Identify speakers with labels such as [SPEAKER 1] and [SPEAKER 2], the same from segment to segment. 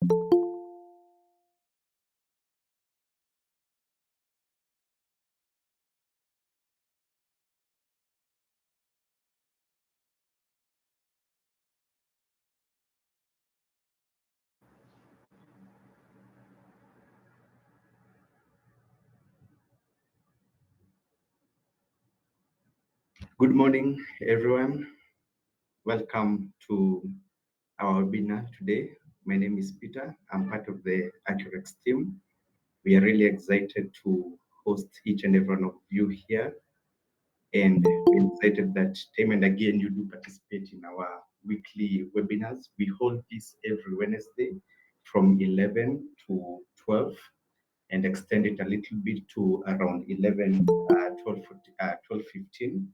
[SPEAKER 1] Good morning, everyone. Welcome to our webinar today. My name is Peter. I'm part of the ACCUREX team. We are really excited to host each and every one of you here. And we're excited that time and again you do participate in our weekly webinars. We hold this every Wednesday from 11 to 12 and extend it a little bit to around 11, 12:15.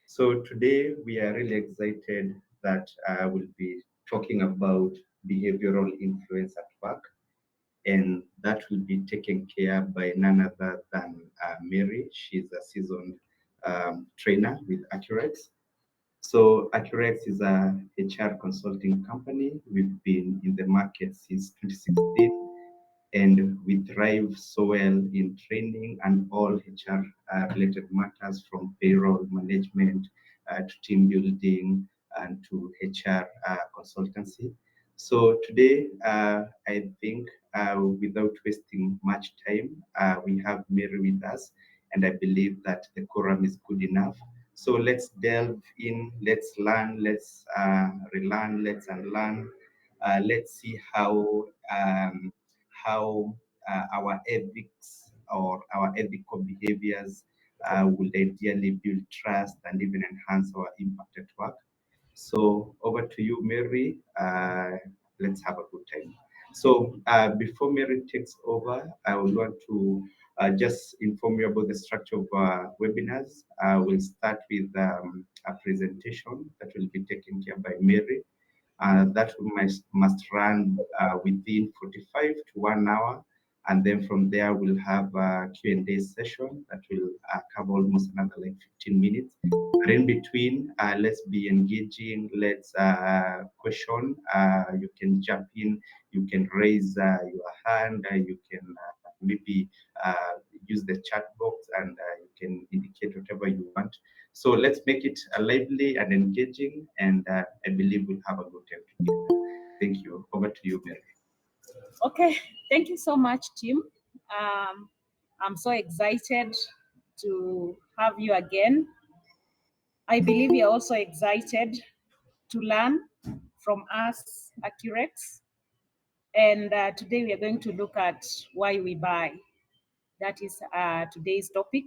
[SPEAKER 1] So today we are really excited that we'll be talking about behavioral influence at work, and that will be taken care by none other than Mary. She's a seasoned trainer with ACCUREX. So ACCUREX is a HR consulting company. We've been in the market since 2016, and we thrive so well in training and all HR related matters, from payroll management to team building and to HR consultancy. So today, I think without wasting much time, we have Mary with us, and I believe that the quorum is good enough. So let's delve in, let's learn, let's relearn, let's unlearn. Let's see how our ethics or our ethical behaviors will ideally build trust and even enhance our impact at work. So over to you, Mary. Let's have a good time. So before Mary takes over, I would want to just inform you about the structure of webinars. We'll start with a presentation that will be taken care by Mary. That must run within 45 to 1 hour. And then from there, we'll have a Q&A session that will cover almost another like 15 minutes. But in between, let's be engaging, let's question. You can jump in, you can raise your hand, you can maybe use the chat box, and you can indicate whatever you want. So let's make it lively and engaging, and I believe we'll have a good time together. Thank you. Over to you, Mary.
[SPEAKER 2] Okay, thank you so much, Tim. I'm so excited to have you again. I believe you're also excited to learn from us, ACCUREX. And today we are going to look at why we buy. That is today's topic.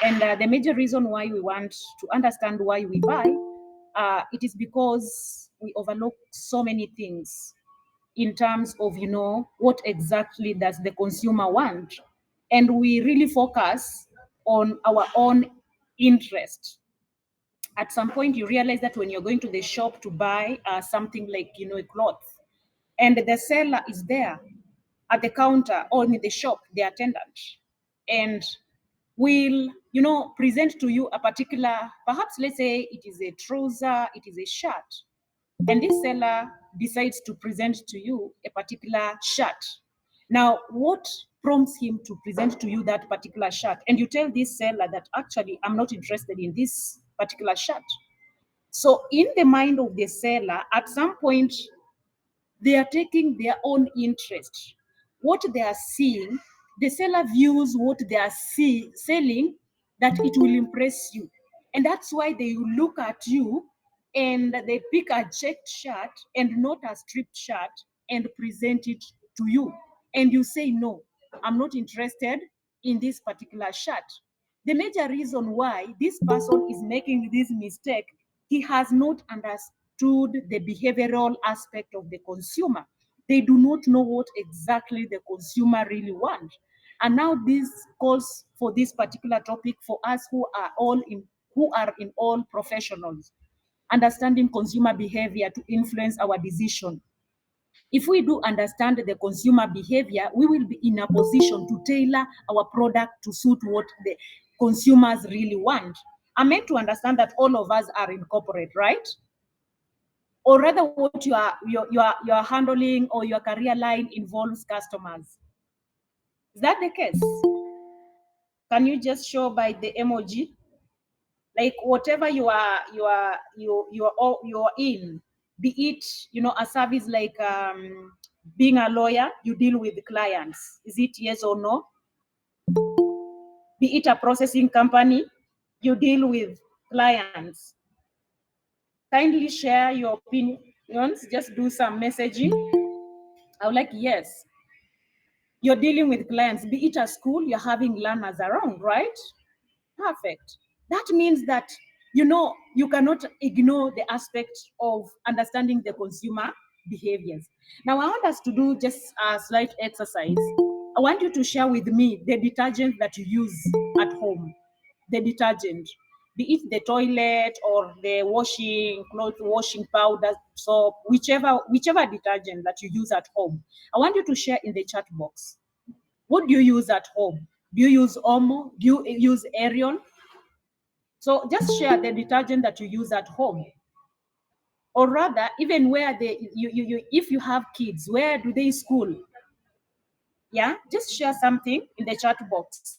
[SPEAKER 2] And the major reason why we want to understand why we buy, it is because we overlook so many things in terms of, what exactly does the consumer want? And we really focus on our own interest. At some point, you realize that when you're going to the shop to buy something like, a cloth, and the seller is there at the counter or in the shop, the attendant, and will, present to you a particular, perhaps let's say it is a trouser, it is a shirt, and this seller decides to present to you a particular shirt. Now, what prompts him to present to you that particular shirt? And you tell this seller that actually, I'm not interested in this particular shirt. So in the mind of the seller, at some point, they are taking their own interest. What they are seeing, the seller views what they are selling, that it will impress you. And that's why they look at you and they pick a checked shirt and not a stripped shirt and present it to you. And you say, no, I'm not interested in this particular shirt. The major reason why this person is making this mistake, he has not understood the behavioral aspect of the consumer. They do not know what exactly the consumer really wants. And now this calls for this particular topic for us who are in all professionals, understanding consumer behavior to influence our decision. If we do understand the consumer behavior, we will be in a position to tailor our product to suit what the consumers really want. I'm meant to understand that all of us are in corporate, right? or rather what you are handling or your career line involves customers. Is that the case? Can you just show by the emoji? Like whatever you are in, be it a service like being a lawyer, you deal with clients. Is it yes or no? Be it a processing company, you deal with clients. Kindly share your opinions. Just do some messaging. I would like, yes, you're dealing with clients. Be it a school, you're having learners around, right? Perfect. That means that you cannot ignore the aspect of understanding the consumer behaviors. Now I want us to do just a slight exercise. I want you to share with me the detergent that you use at home. The detergent, be it the toilet or the washing cloth washing powder, soap, whichever detergent that you use at home. I want you to share in the chat box. What do you use at home? Do you use Omo? Do you use Ariel? So just share the detergent that you use at home. Or rather, even where if you have kids, where do they school? Yeah, just share something in the chat box.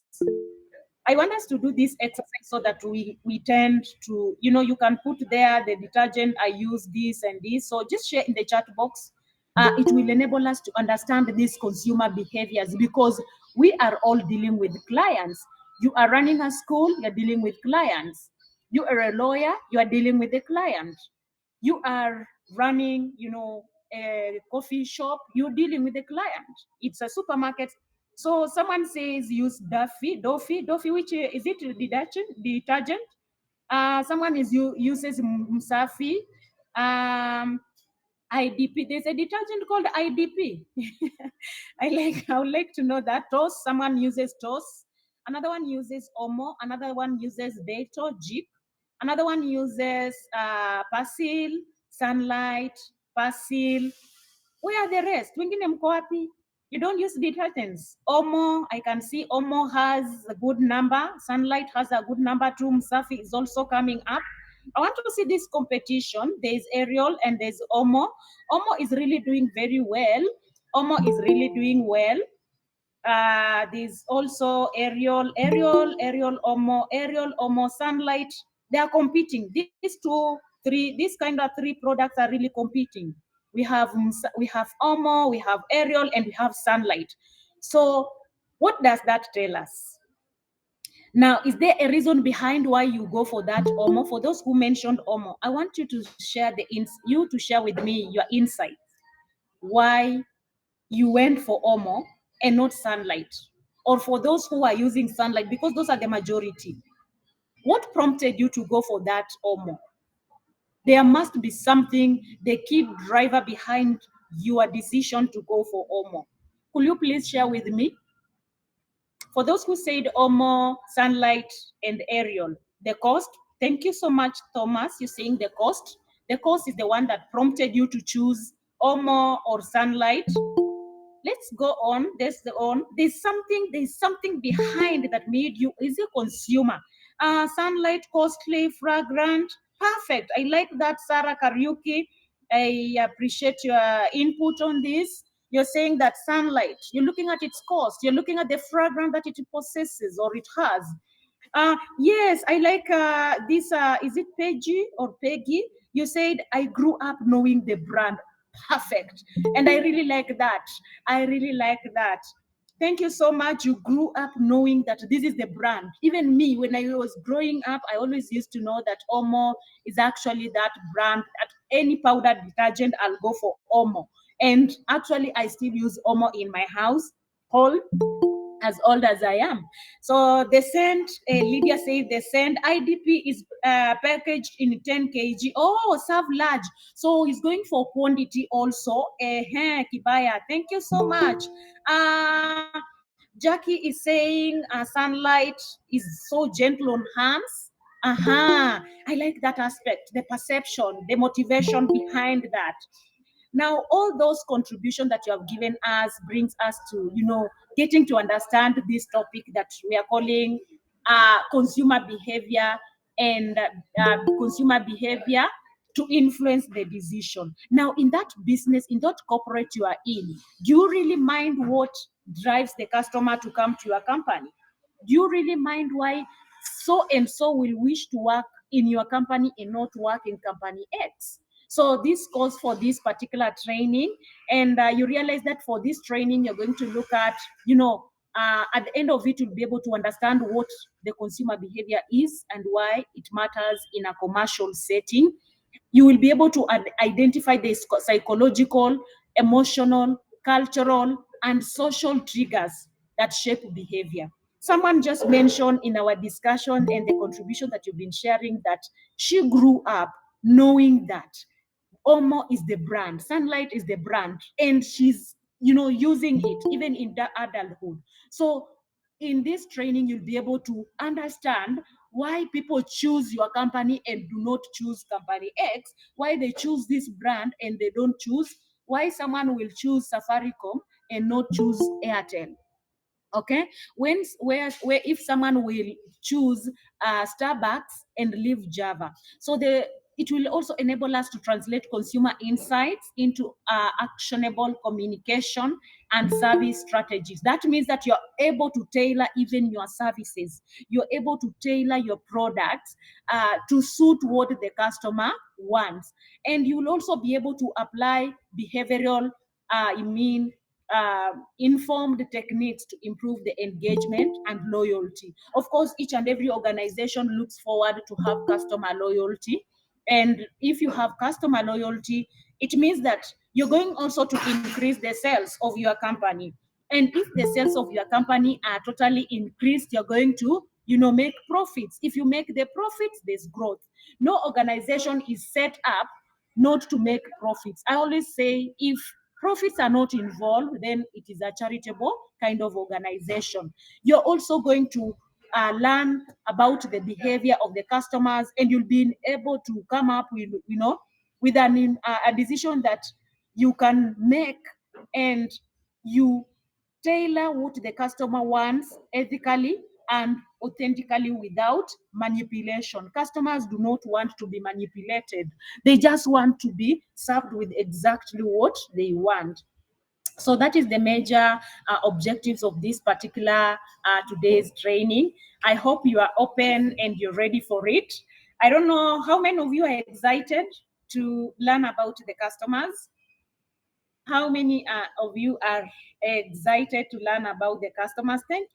[SPEAKER 2] I want us to do this exercise so that we tend to, you can put there the detergent I use this and this. So just share in the chat box. It will enable us to understand these consumer behaviors, because we are all dealing with clients. You are running a school, you're dealing with clients. You are a lawyer, you are dealing with the client. You are running, a coffee shop, you're dealing with the client. It's a supermarket. So someone says use Duffy, which is it detergent? Someone uses Msafi. Um, IDP. There's a detergent called IDP. I would like to know that. Toss. Someone uses Toss. Another one uses Omo. Another one uses Deto, Jeep. Another one uses Persil, Sunlight, Persil. Where are the rest? Wengine mko wapi? You don't use detergents. Omo, I can see Omo has a good number. Sunlight has a good number too. Msafi is also coming up. I want to see this competition. There's Ariel and there's Omo. Omo is really doing very well. Omo is really doing well. There's also Ariel, Omo, Sunlight. They are competing. These kind of three products are really competing. We have Omo, we have Ariel, and we have Sunlight. So, what does that tell us? Now, is there a reason behind why you go for that Omo? For those who mentioned Omo, I want you to share with me your insights. Why you went for Omo and not Sunlight? Or for those who are using Sunlight, because those are the majority. What prompted you to go for that Omo? There must be something, the key driver behind your decision to go for Omo. Could you please share with me? For those who said Omo, Sunlight, and Ariel, the cost. Thank you so much, Thomas. You're saying the cost. The cost is the one that prompted you to choose Omo or Sunlight. Let's go on. There's something behind that made you is a consumer. Sunlight, costly, fragrant, perfect. I like that, Sarah Karaoke. I appreciate your input on this. You're saying that Sunlight, you're looking at its cost, you're looking at the fragrance that it possesses or it has. Yes, I like this. Is it Peggy or Peggy? You said I grew up knowing the brand. Perfect. And I really like that. I really like that. Thank you so much. You grew up knowing that this is the brand. Even me, when I was growing up, I always used to know that Omo is actually that brand. At any powder detergent, I'll go for Omo. And actually, I still use Omo in my house. All as old as I am. So the scent, Lydia said the scent IDP is packaged in 10 kg. Oh, serve large. So he's going for quantity also. Kibaya, thank you so much. Jackie is saying sunlight is so gentle on hands. I like that aspect, the perception, the motivation behind that. Now, all those contributions that you have given us brings us to, getting to understand this topic that we are calling consumer behavior and consumer behavior to influence the decision. Now, in that business, in that corporate you are in, do you really mind what drives the customer to come to your company? Do you really mind why so and so will wish to work in your company and not work in company X? So this calls for this particular training, and you realize that for this training, you're going to look at, at the end of it, you'll be able to understand what the consumer behavior is and why it matters in a commercial setting. You will be able to identify the psychological, emotional, cultural, and social triggers that shape behavior. Someone just mentioned in our discussion and the contribution that you've been sharing that she grew up knowing that Omo is the brand, Sunlight is the brand, and she's using it even in the adulthood. So in this training, you'll be able to understand why people choose your company and do not choose company X, why they choose this brand and they don't choose, why someone will choose Safaricom and not choose Airtel. Okay, where if someone will choose Starbucks and leave Java. So it will also enable us to translate consumer insights into actionable communication and service strategies. That means that you're able to tailor even your services. You're able to tailor your products to suit what the customer wants. And you will also be able to apply behavioral, informed techniques to improve the engagement and loyalty. Of course, each and every organization looks forward to have customer loyalty. And if you have customer loyalty, it means that you're going also to increase the sales of your company. And if the sales of your company are totally increased, you're going to, make profits. If you make the profits, there's growth. No organization is set up not to make profits. I always say if profits are not involved, then it is a charitable kind of organization. You're also going to learn about the behavior of the customers, and you'll be able to come up with, with a decision that you can make, and you tailor what the customer wants ethically and authentically without manipulation. Customers do not want to be manipulated. They just want to be served with exactly what they want. So that is the major objectives of this particular today's training. I hope you are open and you're ready for it. I don't know how many of you are excited to learn about the customers. How many of you are excited to learn about the customers? Thank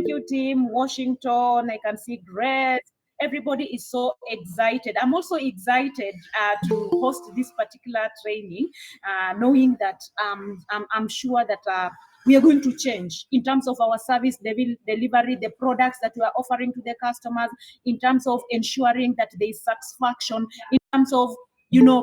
[SPEAKER 2] you, team Washington. I can see Grace. Everybody is so excited. I'm also excited to host this particular training, knowing that I'm sure that we are going to change in terms of our service delivery, the products that we are offering to the customers, in terms of ensuring that there is satisfaction, in terms of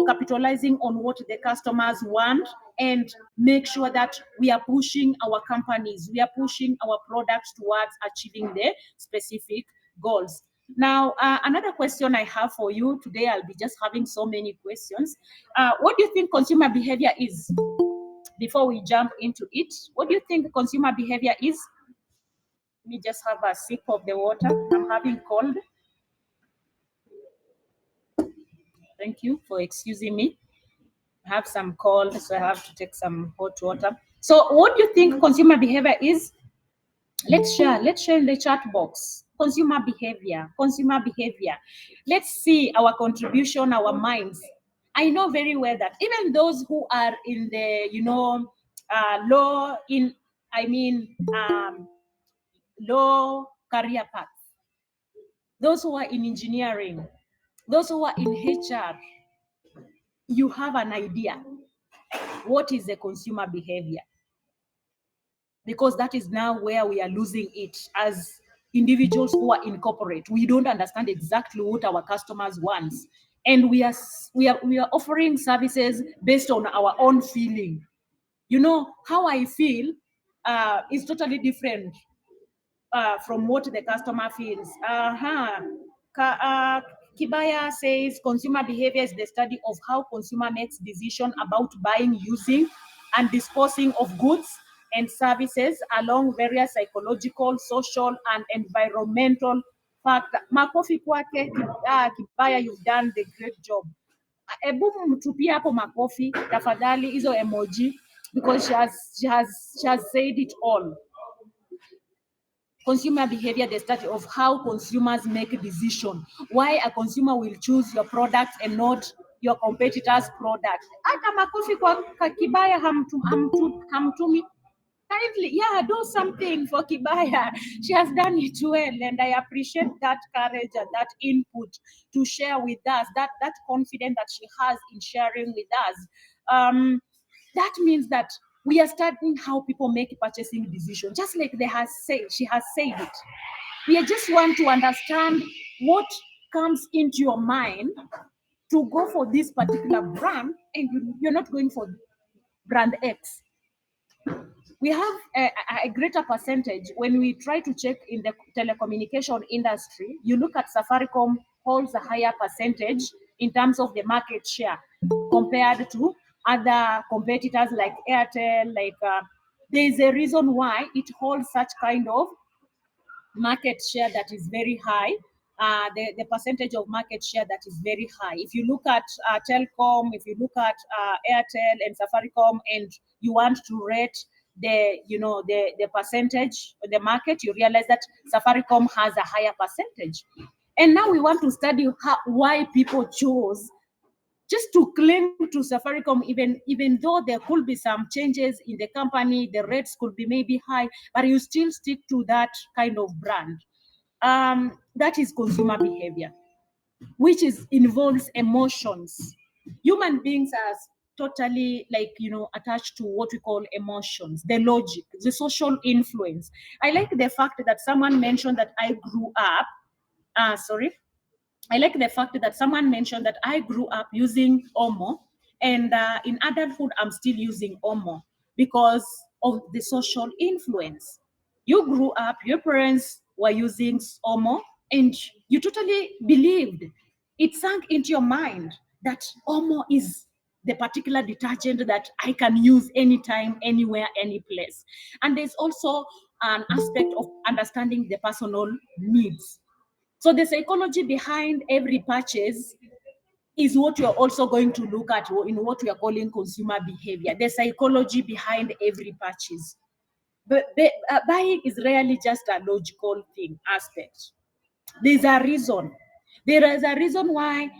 [SPEAKER 2] capitalizing on what the customers want, and make sure that we are pushing our companies, we are pushing our products towards achieving the specific goals. Now, another question I have for you today, I'll be just having so many questions. What do you think consumer behavior is? Before we jump into it, what do you think consumer behavior is? Let me just have a sip of the water. I'm having cold. Thank you for excusing me. I have some cold, so I have to take some hot water. So what do you think consumer behavior is? Let's share in the chat box. Consumer behavior. Let's see our contribution, our minds. I know very well that even those who are in the low career paths, those who are in engineering, those who are in HR, you have an idea what is the consumer behavior, because that is now where we are losing it as individuals who are in corporate. We don't understand exactly what our customers want, and we are offering services based on our own feeling. How I feel is totally different from what the customer feels. Kibaya says consumer behavior is the study of how consumer makes decision about buying, using, and disposing of goods and services along various psychological, social, and environmental factors. Makofi kwake, Kibaya, you've done the great job. Ebu mtupie hapo makofi tafadhali, hizo emoji, because she has said it all. Consumer behavior, the study of how consumers make a decision, why a consumer will choose your product and not your competitor's product. Hata makofi kwa Kibaya hamtumi. Kindly, yeah, do something for Kibaya. She has done it well, and I appreciate that courage and that input to share with us, that confidence that she has in sharing with us. That means that we are studying how people make purchasing decisions, just like she has said it. We just want to understand what comes into your mind to go for this particular brand, and you're not going for brand X. We have a greater percentage when we try to check in the telecommunication industry. You look at Safaricom holds a higher percentage in terms of the market share compared to other competitors like Airtel. There is a reason why it holds such kind of market share that is very high. The percentage of market share that is very high. If you look at Telcom, if you look at Airtel and Safaricom, and you want to rate the percentage of the market, you realize that Safaricom has a higher percentage. And now we want to study why people chose just to cling to Safaricom, even though there could be some changes in the company, the rates could be maybe high, but you still stick to that kind of brand. That is consumer behavior, which involves emotions. Human beings are totally attached to what we call emotions, the logic, the social influence. I like the fact that someone mentioned that I grew up. Sorry, I like the fact that someone mentioned that I grew up using Omo, and in adulthood, I'm still using Omo because of the social influence. You grew up, your parents were using Omo, and you totally believed. It sank into your mind that Omo is the particular detergent that I can use anytime, anywhere, any place. And there's also an aspect of understanding the personal needs. So the psychology behind every purchase is what you're also going to look at in what we are calling consumer behavior, the psychology behind every purchase. But buying is rarely just a logical thing aspect. There's a reason. There is a reason why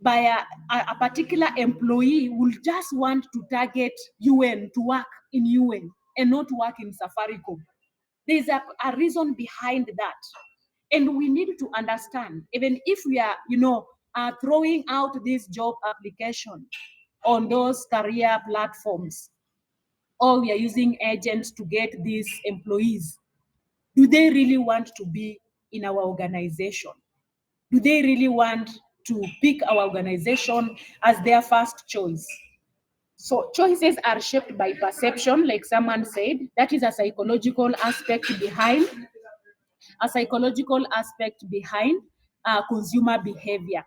[SPEAKER 2] by a particular employee will just want to target UN to work in UN and not work in Safaricom. There's a reason behind that. And we need to understand, even if we are, throwing out this job application on those career platforms, or we are using agents to get these employees, do they really want to be in our organization? Do they really want to pick our organization as their first choice? So choices are shaped by perception, like someone said. That is a psychological aspect behind consumer behavior.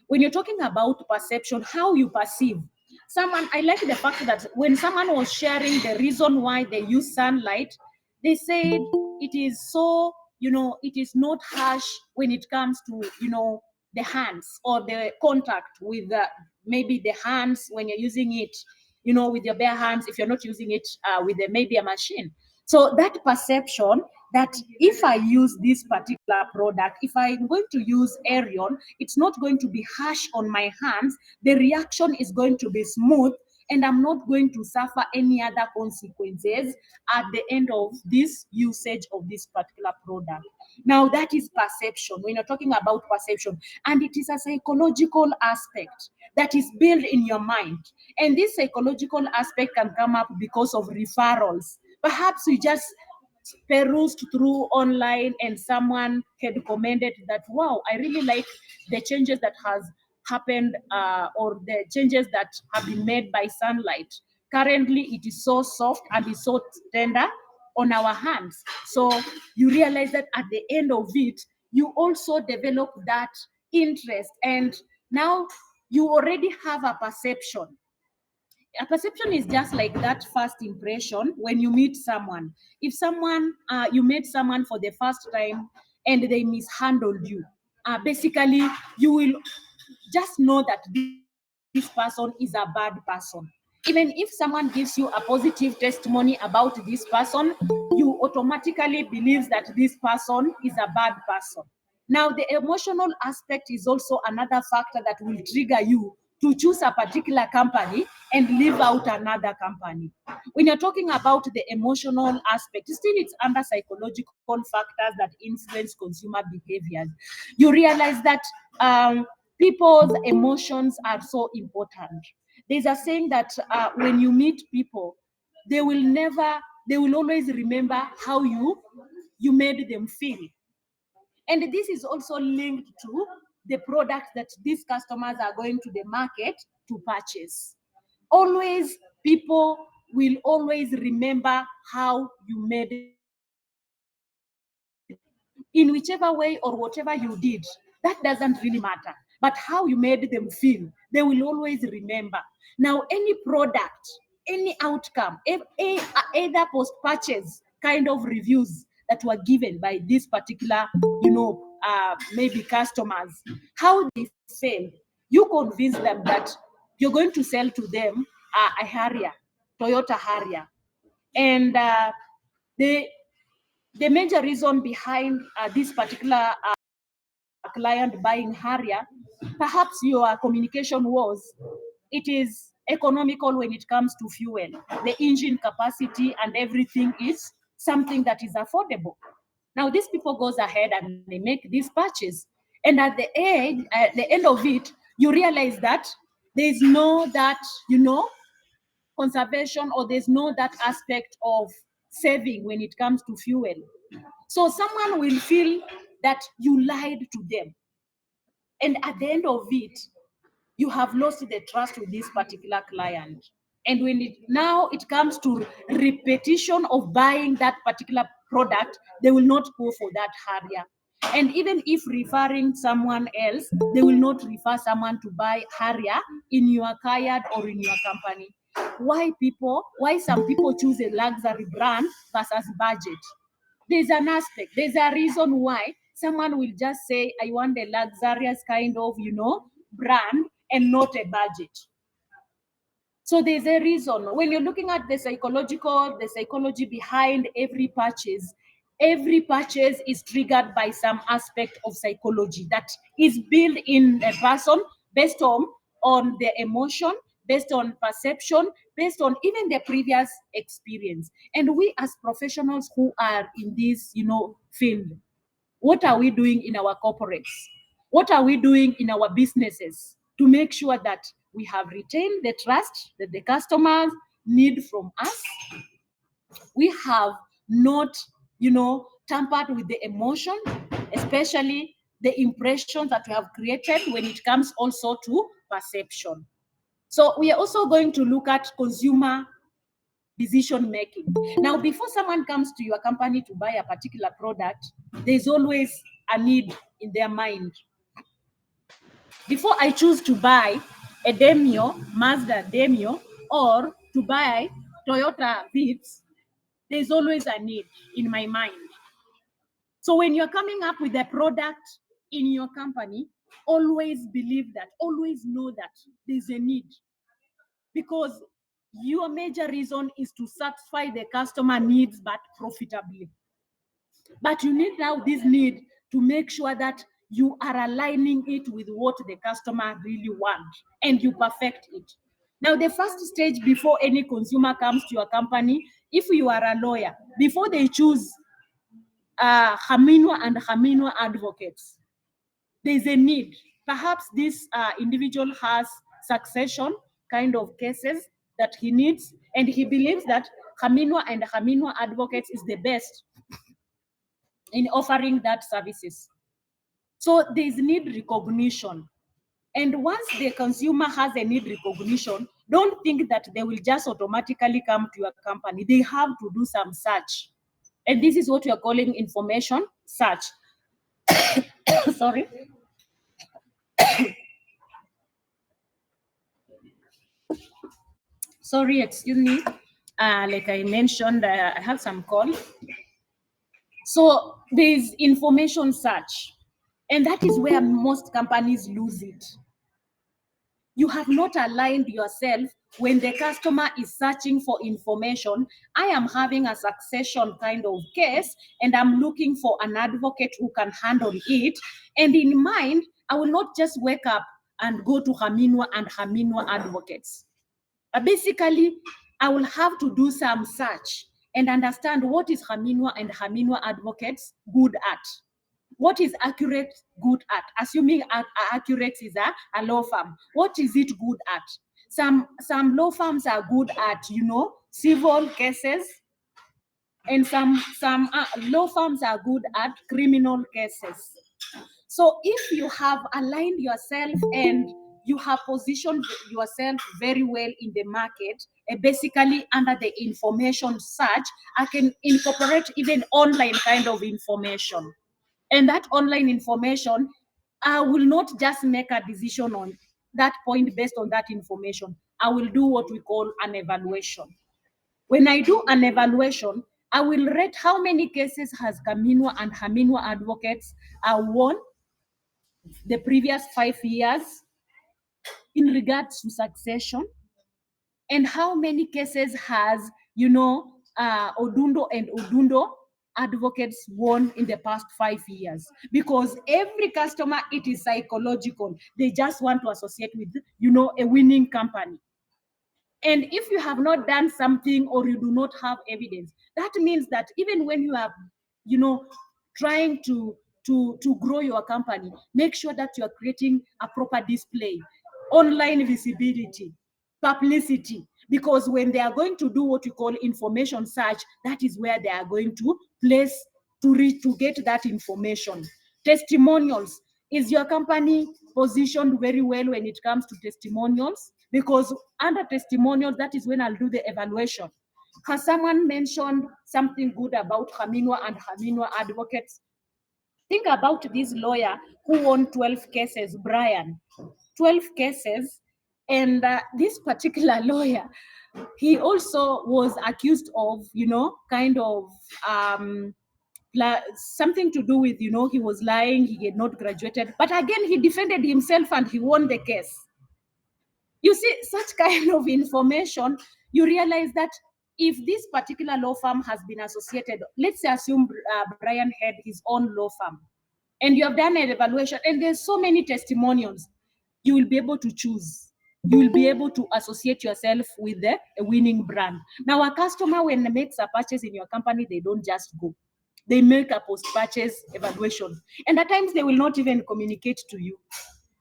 [SPEAKER 2] When you're talking about perception, how you perceive someone, I like the fact that when someone was sharing the reason why they use sunlight, they said it is so, it is not harsh when it comes to, the hands or the contact with maybe the hands when you're using it, with your bare hands, if you're not using it with maybe a machine. So that perception that if I use this particular product, if I'm going to use Arion, it's not going to be harsh on my hands. The reaction is going to be smooth, and I'm not going to suffer any other consequences at the end of this usage of this particular product. Now, that is perception. When you're talking about perception, and it is a psychological aspect that is built in your mind. And this psychological aspect can come up because of referrals. Perhaps you just perused through online and someone had commented that, wow, I really like the changes that has happened or the changes that have been made by sunlight. Currently it is so soft and is so tender on our hands. So you realize that at the end of it, you also develop that interest, and now you already have a perception. A perception is just like that first impression when you meet someone. If someone you met someone for the first time and they mishandled you, basically you will just know that this person this person is a bad person. Even if someone gives you a positive testimony about this person, you automatically believe that this person is a bad person. Now, the emotional aspect is also another factor that will trigger you to choose a particular company and leave out another company. When you're talking about the emotional aspect, still it's under psychological factors that influence consumer behaviors. You realize that people's emotions are so important. There's a saying that when you meet people, they will always remember how you made them feel. And this is also linked to the product that these customers are going to the market to purchase. Always, people will always remember how you made in whichever way or whatever you did. That doesn't really matter. But how you made them feel, they will always remember. Now, any product, any outcome, either post-purchase kind of reviews that were given by this particular, maybe customers, how they feel, you convince them that you're going to sell to them a Harrier, Toyota Harrier. And the major reason behind this particular client buying Harrier, perhaps your communication was, it is economical when it comes to fuel. The engine capacity and everything is something that is affordable. Now, these people goes ahead and they make this purchase. And at the end of it, you realize that there's no that, conservation, or there's no that aspect of saving when it comes to fuel. So someone will feel that you lied to them. And at the end of it, you have lost the trust with this particular client. And when now it comes to repetition of buying that particular product, they will not go for that Harrier. And even if referring someone else, they will not refer someone to buy Harrier in your Kayad or in your company. Why some people choose a luxury brand versus budget? There's an aspect, there's a reason why someone will just say, I want a luxurious kind of, brand and not a budget. So there's a reason. When you're looking at the psychology behind every purchase is triggered by some aspect of psychology that is built in a person based on their emotion, based on perception, based on even their previous experience. And we as professionals who are in this, field, what are we doing in our corporates? What are we doing in our businesses to make sure that we have retained the trust that the customers need from us? We have not, tampered with the emotion, especially the impressions that we have created when it comes also to perception. So we are also going to look at consumer decision making. Now, before someone comes to your company to buy a particular product, there's always a need in their mind. Before I choose to buy a Mazda Demio, or to buy Toyota Vitz, there's always a need in my mind. So when you're coming up with a product in your company, always believe that, always know that there's a need. Because your major reason is to satisfy the customer needs, but profitably. But you need now this need to make sure that you are aligning it with what the customer really wants, and you perfect it. Now, the first stage before any consumer comes to your company, if you are a lawyer, before they choose Haminwa and Haminwa advocates, there's a need. Perhaps this individual has succession kind of cases that he needs, and he believes that Haminwa and Haminwa advocates is the best in offering that services. So there's need recognition. And once the consumer has a need recognition, don't think that they will just automatically come to your company. They have to do some search. And this is what we are calling information search. Sorry. Sorry, excuse me. Like I mentioned, I have some call. So there's information search. And that is where most companies lose it. you have not aligned yourself when the customer is searching for information. I am having a succession kind of case, and I'm looking for an advocate who can handle it. And in mind, I will not just wake up and go to Haminwa and Haminwa advocates. Basically, I will have to do some search and understand what is Haminwa and Haminwa advocates good at. What is ACCUREX good at? Assuming ACCUREX is a law firm, what is it good at? Some law firms are good at, civil cases, and some law firms are good at criminal cases. So if you have aligned yourself and you have positioned yourself very well in the market, basically under the information search, I can incorporate even online kind of information. And that online information, I will not just make a decision on that point based on that information. I will do what we call an evaluation. When I do an evaluation, I will rate how many cases has Haminwa and Haminwa advocates won the previous 5 years in regards to succession, and how many cases has Odundo and Odundo advocates won in the past 5 years. Because every customer, it is psychological, they just want to associate with a winning company. And if you have not done something or you do not have evidence, that means that even when you are trying to grow your company, make sure that you are creating a proper display, online visibility, publicity, because when they are going to do what you call information search, that is where they are going to place to reach to get that information. Testimonials. Is your company positioned very well when it comes to testimonials? Because under testimonials, that is when I'll do the evaluation. Has someone mentioned something good about Haminwa and Haminwa advocates? Think about this lawyer who won 12 cases, Brian. 12 cases. And this particular lawyer, he also was accused of, kind of something to do with, he was lying, he had not graduated. But again, he defended himself and he won the case. You see, such kind of information, you realize that if this particular law firm has been associated, let's assume Brian had his own law firm, and you have done an evaluation, and there's so many testimonials, you will be able to choose. You will be able to associate yourself with a winning brand. Now, a customer, when they makes a purchase in your company, they don't just go. They make a post-purchase evaluation. And at times, they will not even communicate to you.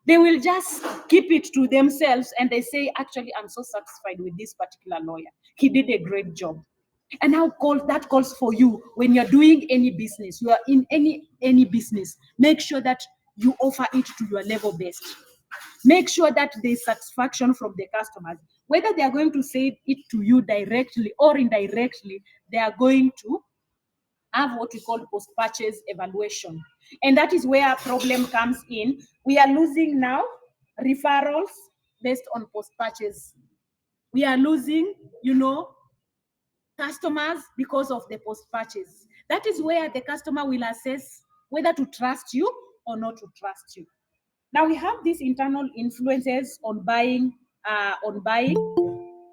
[SPEAKER 2] They will just keep it to themselves, and they say, actually, I'm so satisfied with this particular lawyer. He did a great job. And now that calls for you when you're doing any business, you are in any business, make sure that you offer it to your level best. Make sure that there's satisfaction from the customers. Whether they are going to say it to you directly or indirectly, they are going to have what we call post-purchase evaluation. And that is where a problem comes in. We are losing now referrals based on post-purchase. We are losing, customers because of the post-purchase. That is where the customer will assess whether to trust you or not to trust you. Now we have these internal influences on buying,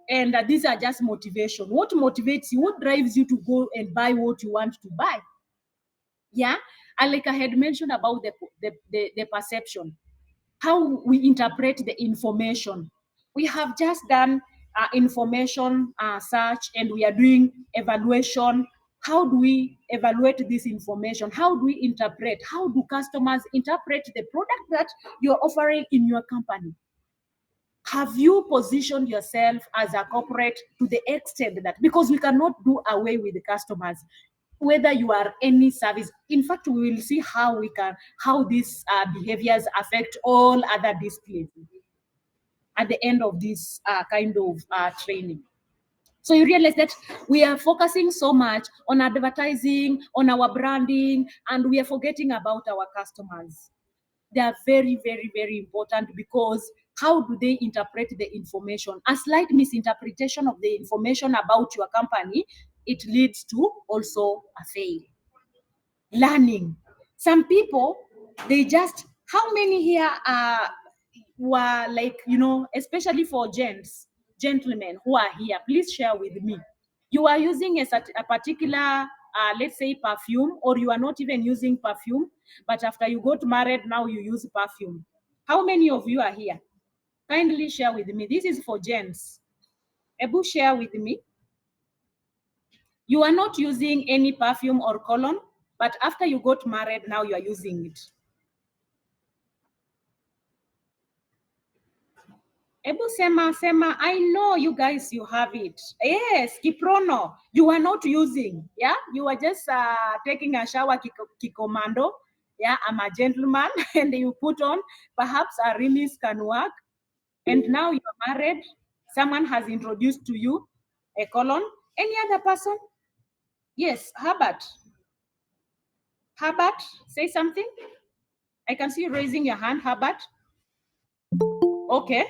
[SPEAKER 2] and these are just motivation. What motivates you? What drives you to go and buy what you want to buy? Yeah, and like I had mentioned about the perception, how we interpret the information. We have just done information search, and we are doing evaluation. How do we evaluate this information? How do we interpret? How do customers interpret the product that you're offering in your company? Have you positioned yourself as a corporate to the extent that, because we cannot do away with the customers, whether you are any service. In fact, we will see how these behaviors affect all other disciplines at the end of this kind of training. So you realize that we are focusing so much on advertising, on our branding, and we are forgetting about our customers. They are very, very, very important, because how do they interpret the information? A slight misinterpretation of the information about your company, it leads to also a fail. Learning. Some people, how many here were like, especially for gentlemen who are here, please share with me. You are using a particular, let's say, perfume, or you are not even using perfume, but after you got married, now you use perfume. How many of you are here? Kindly share with me. This is for gents. Ebu, share with me. You are not using any perfume or cologne, but after you got married, now you are using it. Ebu sema, I know you guys, you have it. Yes, Kiprono, you are not using, yeah? You are just taking a shower, kikomando, yeah? I'm a gentleman, and you put on, perhaps a release can work, and now you're married, someone has introduced to you a cologne. Any other person? Yes, Herbert. Herbert, say something. I can see you raising your hand, Herbert. Okay.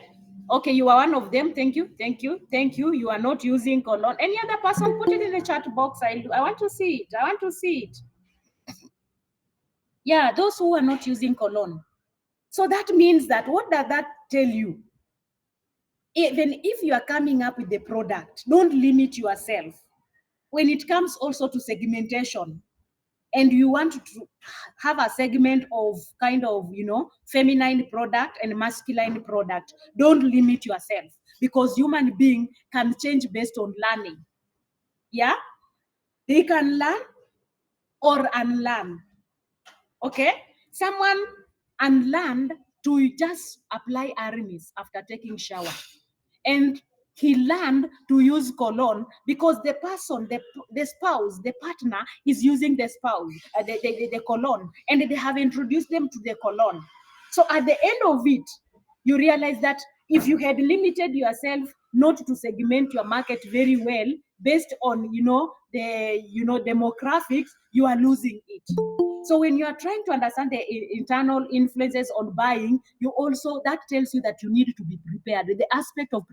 [SPEAKER 2] Okay, you are one of them. Thank you. Thank you. Thank you. You are not using cologne. Any other person, put it in the chat box. I want to see it. I want to see it. Yeah, those who are not using cologne. So that means that, what does that tell you? Even if you are coming up with the product, don't limit yourself. When it comes also to segmentation, and you want to have a segment of kind of, feminine product and masculine product, don't limit yourself, because human being can change based on learning. Yeah, they can learn or unlearn. Okay, someone unlearned to just apply Aramis after taking shower, and he learned to use cologne because the person, the spouse, the partner is using the cologne, and they have introduced them to the cologne. So at the end of it, you realize that if you had limited yourself not to segment your market very well based on, the demographics, you are losing it. So when you are trying to understand the internal influences on buying, that tells you that you need to be prepared. The aspect of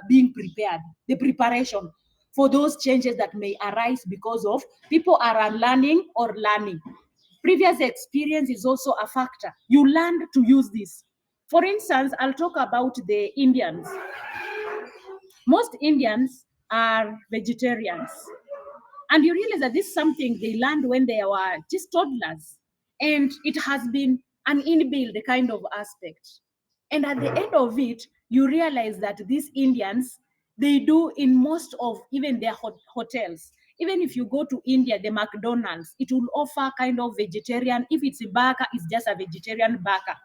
[SPEAKER 2] being prepared, the preparation for those changes that may arise because of people are unlearning or learning. Previous experience is also a factor. You learned to use this. For instance, I'll talk about the Indians. Most Indians are vegetarians. And you realize that this is something they learned when they were just toddlers. And it has been an inbuilt kind of aspect. And at the end of it, you realize that these Indians, they do in most of even their hotels. Even if you go to India, the McDonald's, it will offer kind of vegetarian. If it's a burger, it's just a vegetarian burger.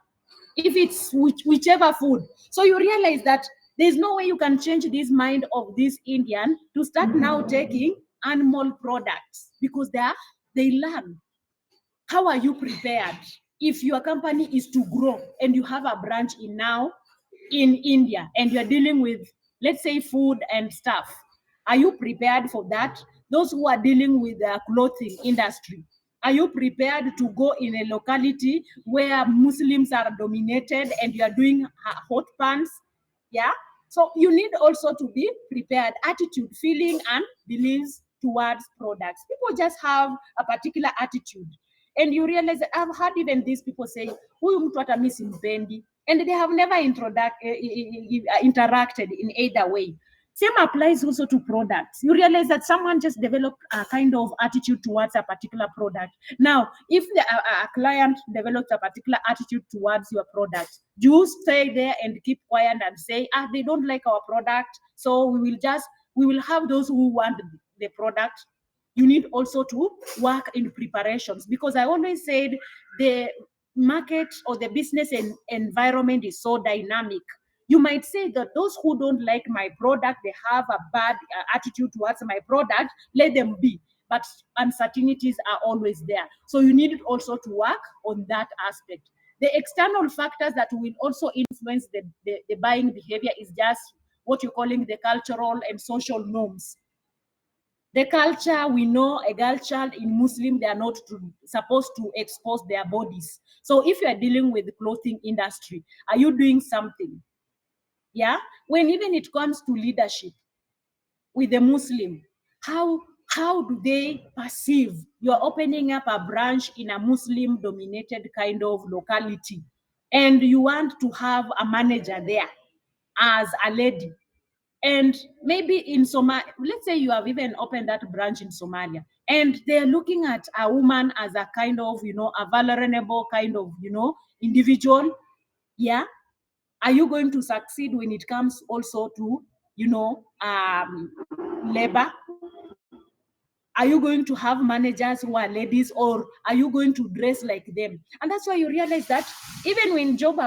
[SPEAKER 2] If it's whichever food. So you realize that there's no way you can change this mind of this Indian to start now taking animal products, because they learn. How are you prepared if your company is to grow and you have a branch in India, and you're dealing with, let's say, food and stuff? Are you prepared for that? Those who are dealing with the clothing industry, are you prepared to go in a locality where Muslims are dominated and you are doing hot pants? Yeah. So you need also to be prepared. Attitude, feeling, and beliefs towards products. People just have a particular attitude. And you realize that I've heard even these people say, huyu mtu hata mi simpendi, and they have never interacted in either way. Same applies also to products. You realize that someone just developed a kind of attitude towards a particular product. Now, if a client develops a particular attitude towards your product, do you stay there and keep quiet and say, they don't like our product, so we will have those who want the product? You need also to work in preparations, because I always said the market or the business environment is so dynamic. You might say that those who don't like my product, they have a bad attitude towards my product, let them be. But uncertainties are always there. So you need also to work on that aspect. The external factors that will also influence the buying behavior is just what you're calling the cultural and social norms. The culture, we know a girl child in Muslim, they are not supposed to expose their bodies. So if you are dealing with the clothing industry, are you doing something? Yeah. When even it comes to leadership with the Muslim, how do they perceive you're opening up a branch in a Muslim dominated kind of locality? and you want to have a manager there as a lady. And maybe in Somalia, let's say you have even opened that branch in Somalia, and they're looking at a woman as a kind of, a vulnerable kind of, individual. Yeah. Are you going to succeed when it comes also to, labor? Are you going to have managers who are ladies, or are you going to dress like them? And that's why you realize that even when job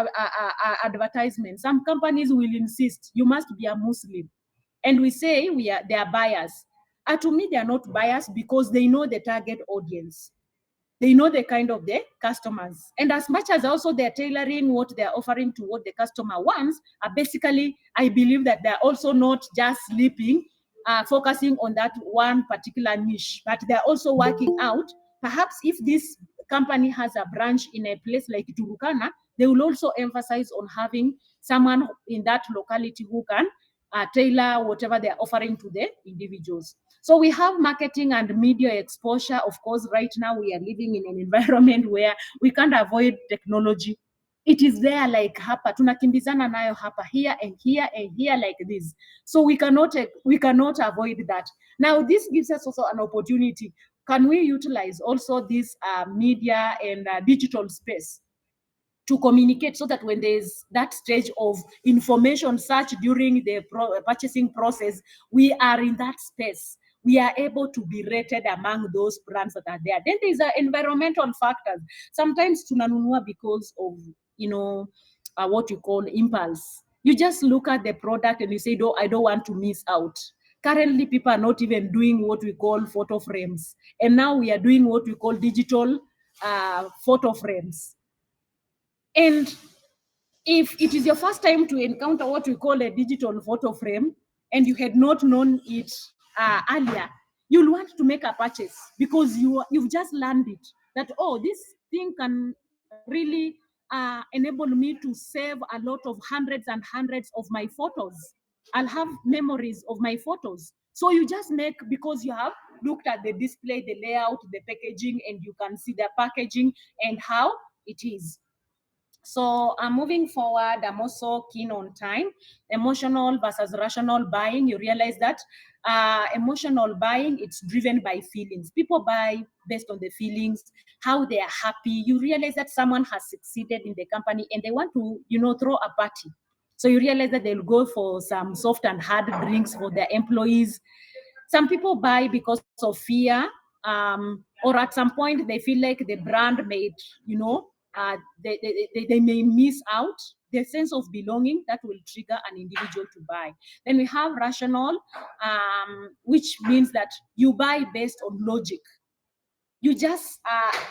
[SPEAKER 2] advertisements, some companies will insist you must be a Muslim, and we say they are biased. To me, they are not biased because they know the target audience. They know the kind of the customers, and as much as also they're tailoring what they're offering to what the customer wants, basically I believe that they're also not just sleeping, focusing on that one particular niche, but they're also working out. Perhaps if this company has a branch in a place like Turukana, they will also emphasize on having someone in that locality who can tailor whatever they're offering to the individuals. So we have marketing and media exposure. Of course, right now we are living in an environment where we can't avoid technology. It is there like hapa, tunakimbizana nayo hapa, here and here and here like this. So we cannot avoid that. Now this gives us also an opportunity. Can we utilize also this media and digital space to communicate, so that when there's that stage of information search during the purchasing process, we are in that space, we are able to be rated among those brands that are there. Then there's environmental factors. Sometimes tunanunua because of, what you call impulse. You just look at the product and you say, no, I don't want to miss out. Currently, people are not even doing what we call photo frames, and now we are doing what we call digital photo frames. And if it is your first time to encounter what we call a digital photo frame, and you had not known it earlier, you'll want to make a purchase because you've just learned it, that, oh, this thing can really enable me to save a lot of hundreds and hundreds of my photos. I'll have memories of my photos. So you just make, because you have looked at the display, the layout, the packaging, and you can see the packaging and how it is. So moving forward, I'm also keen on time. Emotional versus rational buying. You realize that emotional buying, it's driven by feelings. People buy based on the feelings, how they are happy. You realize that someone has succeeded in the company and they want to, throw a party. So you realize that they'll go for some soft and hard drinks for their employees. Some people buy because of fear, or at some point they feel like the brand made, they may miss out the sense of belonging that will trigger an individual to buy. Then we have rational, which means that you buy based on logic. You just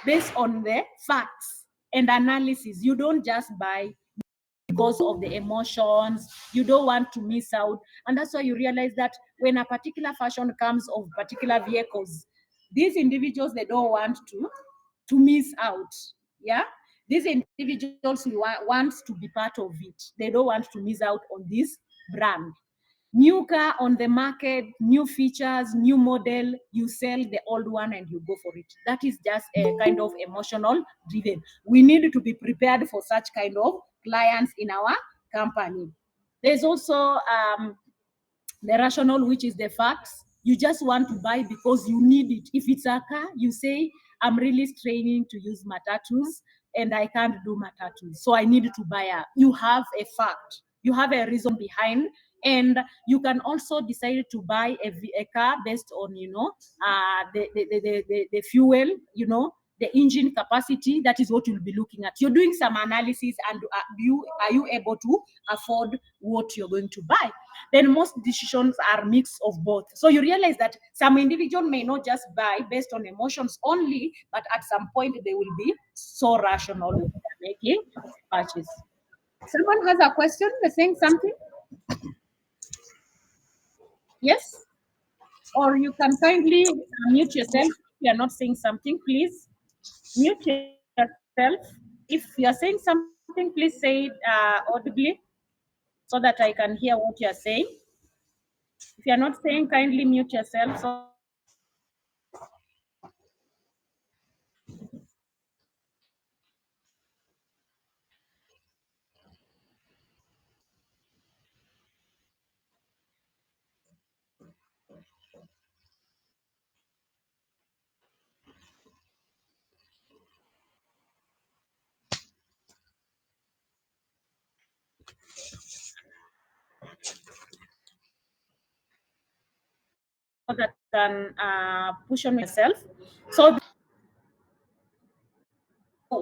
[SPEAKER 2] based on the facts and analysis. You don't just buy because of the emotions. You don't want to miss out. And that's why you realize that when a particular fashion comes of particular vehicles, these individuals, they don't want to miss out. Yeah. These individuals want to be part of it. They don't want to miss out on this brand. New car on the market, new features, new model, you sell the old one and you go for it. That is just a kind of emotional driven. We need to be prepared for such kind of clients in our company. There's also the rational, which is the facts. You just want to buy because you need it. If it's a car, you say, I'm really straining to use matatus and I can't do matatus, so I need to buy a. You have a fact. You have a reason behind, and you can also decide to buy a car based on, the fuel, the engine capacity. That is what you'll be looking at. You're doing some analysis, and are you able to afford what you're going to buy? Then most decisions are mix of both. So you realize that some individual may not just buy based on emotions only, but at some point they will be so rational when they're making purchase. Someone has a question, they're saying something? Yes? Or you can kindly mute yourself if you're not saying something, please. Mute yourself. If you're saying something, please say it audibly so that I can hear what you're saying. If you're not saying, kindly mute yourself so that I can hear what you're saying. that can push on yourself. So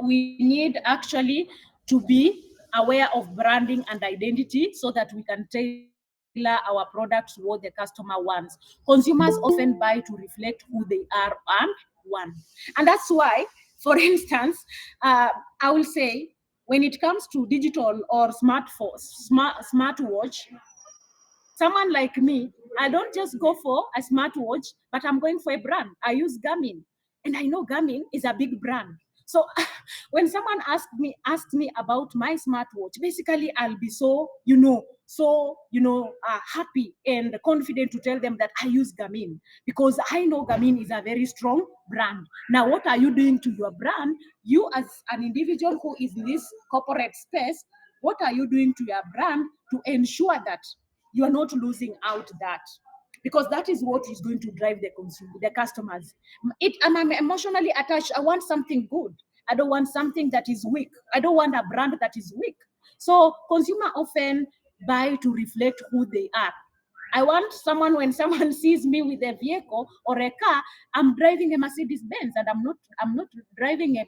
[SPEAKER 2] we need actually to be aware of branding and identity so that we can tailor our products to what the customer wants. Consumers often buy to reflect who they are and want. And that's why, for instance, I will say when it comes to digital or smartwatch, someone like me, I don't just go for a smartwatch, but I'm going for a brand. I use Garmin, and I know Garmin is a big brand. So when someone asked me about my smartwatch, basically I'll be happy and confident to tell them that I use Garmin because I know Garmin is a very strong brand. Now, what are you doing to your brand? You as an individual who is in this corporate space, what are you doing to your brand to ensure that you are not losing out that, because that is what is going to drive the consumer, the customers. I'm emotionally attached. I want something good. I don't want something that is weak. I don't want a brand that is weak. So consumer often buy to reflect who they are. I want someone, when someone sees me with a vehicle or a car, I'm driving a Mercedes Benz and I'm not driving a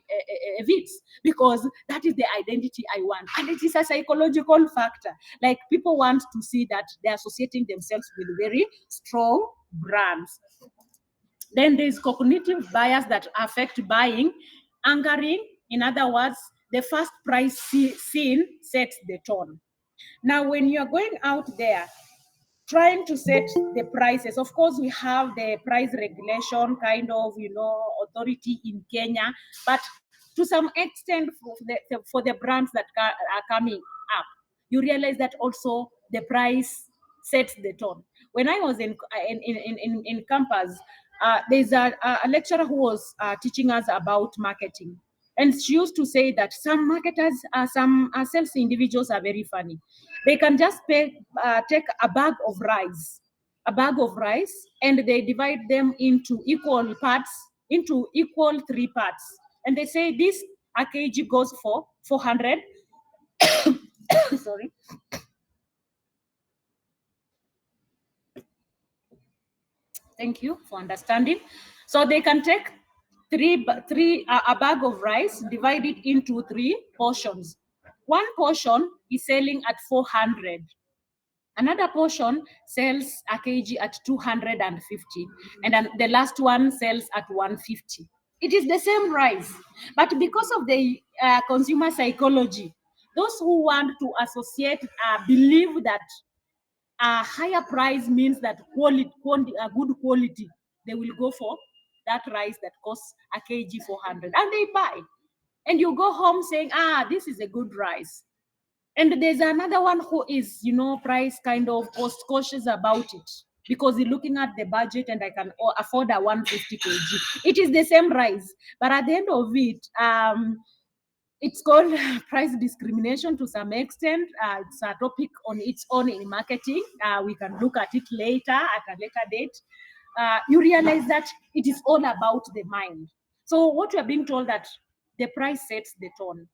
[SPEAKER 2] Vitz, because that is the identity I want. And it is a psychological factor. Like, people want to see that they're associating themselves with very strong brands. Then there's cognitive bias that affect buying. Angering, in other words, the first price seen sets the tone. Now, when you're going out there trying to set the prices, of course, we have the price regulation kind of, authority in Kenya, but to some extent, for the brands that are coming up, you realize that also the price sets the tone. When I was in campus, there's a lecturer who was teaching us about marketing. And she used to say that some marketers, some sales individuals are very funny. They can just take a bag of rice, and they divide them into equal parts, into equal three parts. And they say this a kg goes for 400. Sorry. Thank you for understanding. So they can take a bag of rice, divide it into three portions. One portion is selling at 400. Another portion sells a kg at 250, and then the last one sells at 150. It is the same rice, but because of the consumer psychology, those who want to associate believe that a higher price means that a good quality, they will go for that rice that costs a kg 400, and they buy. And you go home saying, this is a good rice. And there's another one who is, price kind of cost cautious about it, because he's looking at the budget and I can afford a 150 kg. It is the same rice, but at the end of it, it's called price discrimination to some extent. It's a topic on its own in marketing. We can look at it later, at a later date. You realize that it is all about the mind. So what you're being told, that the price sets the tone.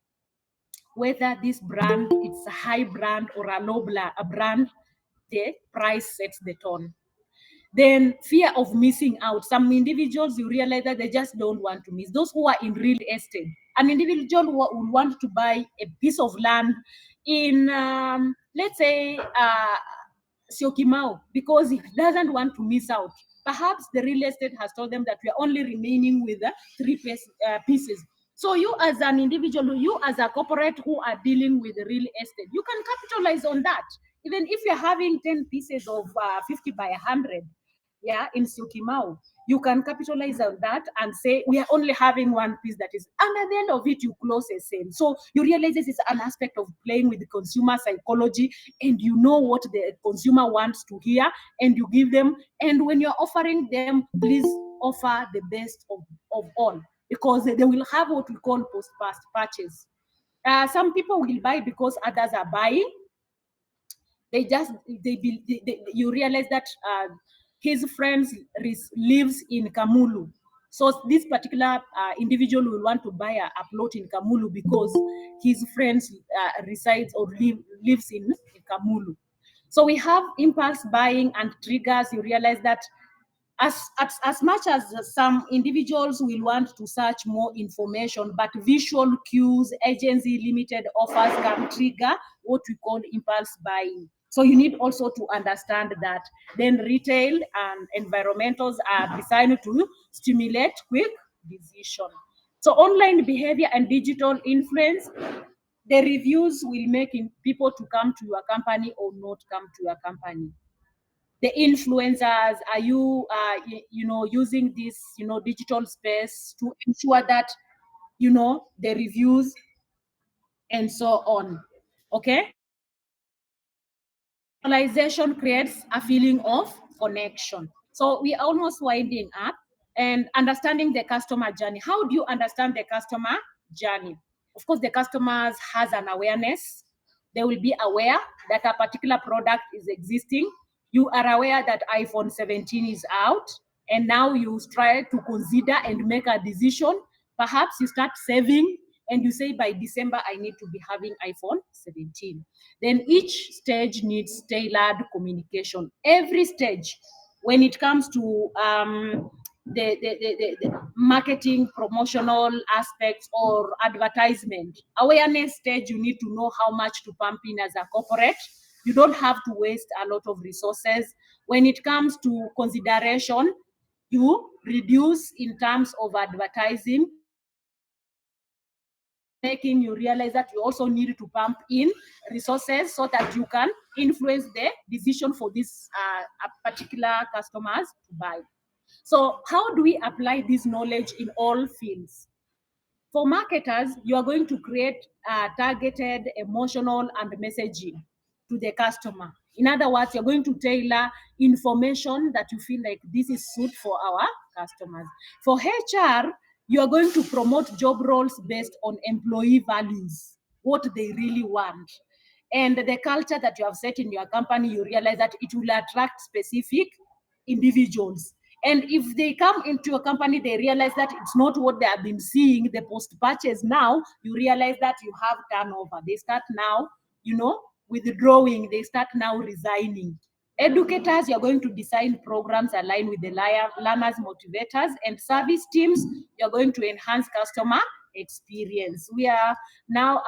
[SPEAKER 2] Whether this brand, it's a high brand or a low brand, the price sets the tone. Then fear of missing out. Some individuals, you realize that they just don't want to miss. Those who are in real estate, an individual who would want to buy a piece of land in, let's say, Syokimau, because he doesn't want to miss out. Perhaps the real estate has told them that we are only remaining with three pieces. So you as an individual, you as a corporate who are dealing with the real estate, you can capitalize on that. Even if you're having 10 pieces of 50 by 100, yeah, in Syokimau, you can capitalize on that and say, we are only having one piece that is, and at the end of it, you close a sale. So you realize this is an aspect of playing with the consumer psychology, and you know what the consumer wants to hear, and you give them. And when you're offering them, please offer the best of all, because they will have what we call post purchase. Some people will buy because others are buying. You realize that his friends lives in Kamulu. So this particular individual will want to buy a plot in Kamulu because his friends resides or lives in Kamulu. So we have impulse buying and triggers. You realize that as much as some individuals will want to search more information, but visual cues, agency limited offers can trigger what we call impulse buying. So you need also to understand that. Then retail and environmentals are designed to stimulate quick decision. So online behavior and digital influence, the reviews will make people to come to your company or not come to your company. The influencers, are you using this digital space to ensure that the reviews and so on. Okay, personalization creates a feeling of connection. So we are almost winding up. And understanding the customer journey, how do you understand the customer journey? Of course, the customers has an awareness. They will be aware that a particular product is existing. You are aware that iPhone 17 is out, and now you try to consider and make a decision. Perhaps you start saving and you say, by December I need to be having iPhone 17. Then each stage needs tailored communication. Every stage, when it comes to the marketing, promotional aspects, or advertisement, awareness stage, you need to know how much to pump in as a corporate. You don't have to waste a lot of resources. When it comes to consideration, you reduce in terms of advertising. Making you realize that you also need to pump in resources so that you can influence the decision for these particular customers to buy. So how do we apply this knowledge in all fields? For marketers, you are going to create targeted, emotional, and messaging to the customer. In other words, you're going to tailor information that you feel like this is suit for our customers. For HR, you are going to promote job roles based on employee values, what they really want. And the culture that you have set in your company, you realize that it will attract specific individuals. And if they come into a company, they realize that it's not what they have been seeing, the post purchase. Now you realize that you have turnover. They start now, withdrawing. They start now resigning. Educators, you're going to design programs aligned with the learners, motivators, and service teams. You're going to enhance customer experience. We are now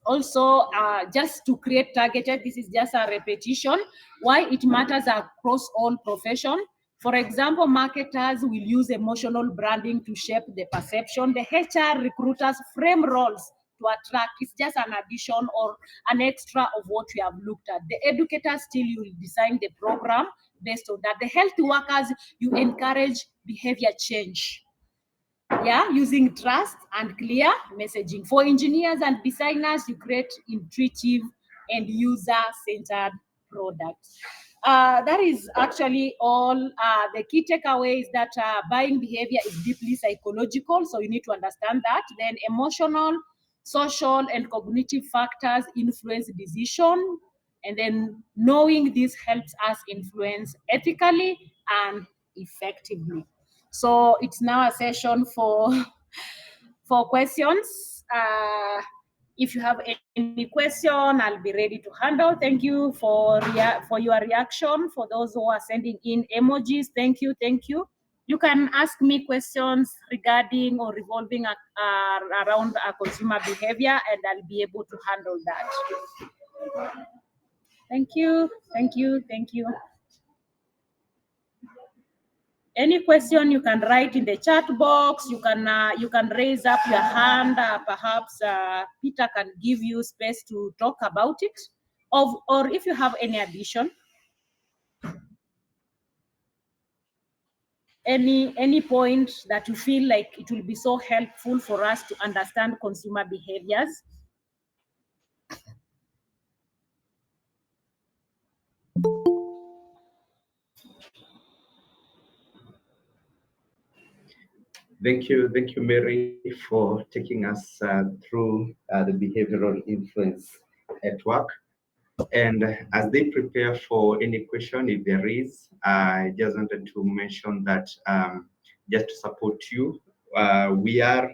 [SPEAKER 2] also just to create targeted, this is just a repetition why it matters across all profession. For example, marketers will use emotional branding to shape the perception. The HR recruiters frame roles to attract. It's just an addition or an extra of what we have looked at. The educators still, you will design the program based on that. The health workers, you encourage behavior change, using trust and clear messaging. For engineers and designers, you create intuitive and user-centered products. That is actually all. The key takeaway is that buying behavior is deeply psychological, so you need to understand that. Then emotional, social, and cognitive factors influence decision, and then knowing this helps us influence ethically and effectively. So it's now a session for for questions. If you have any question, I'll be ready to handle. Thank you for your reaction. For those who are sending in emojis, thank you. You can ask me questions regarding or revolving around consumer behavior, and I'll be able to handle that. Thank you. Any question you can write in the chat box. You can raise up your hand. Perhaps Peter can give you space to talk about it, or if you have any addition, any point that you feel like it will be so helpful for us to understand consumer behaviors.
[SPEAKER 1] Thank you, Mary, for taking us through the behavioral influence at work. And as they prepare for any question, if there is, I just wanted to mention that just to support you, we are,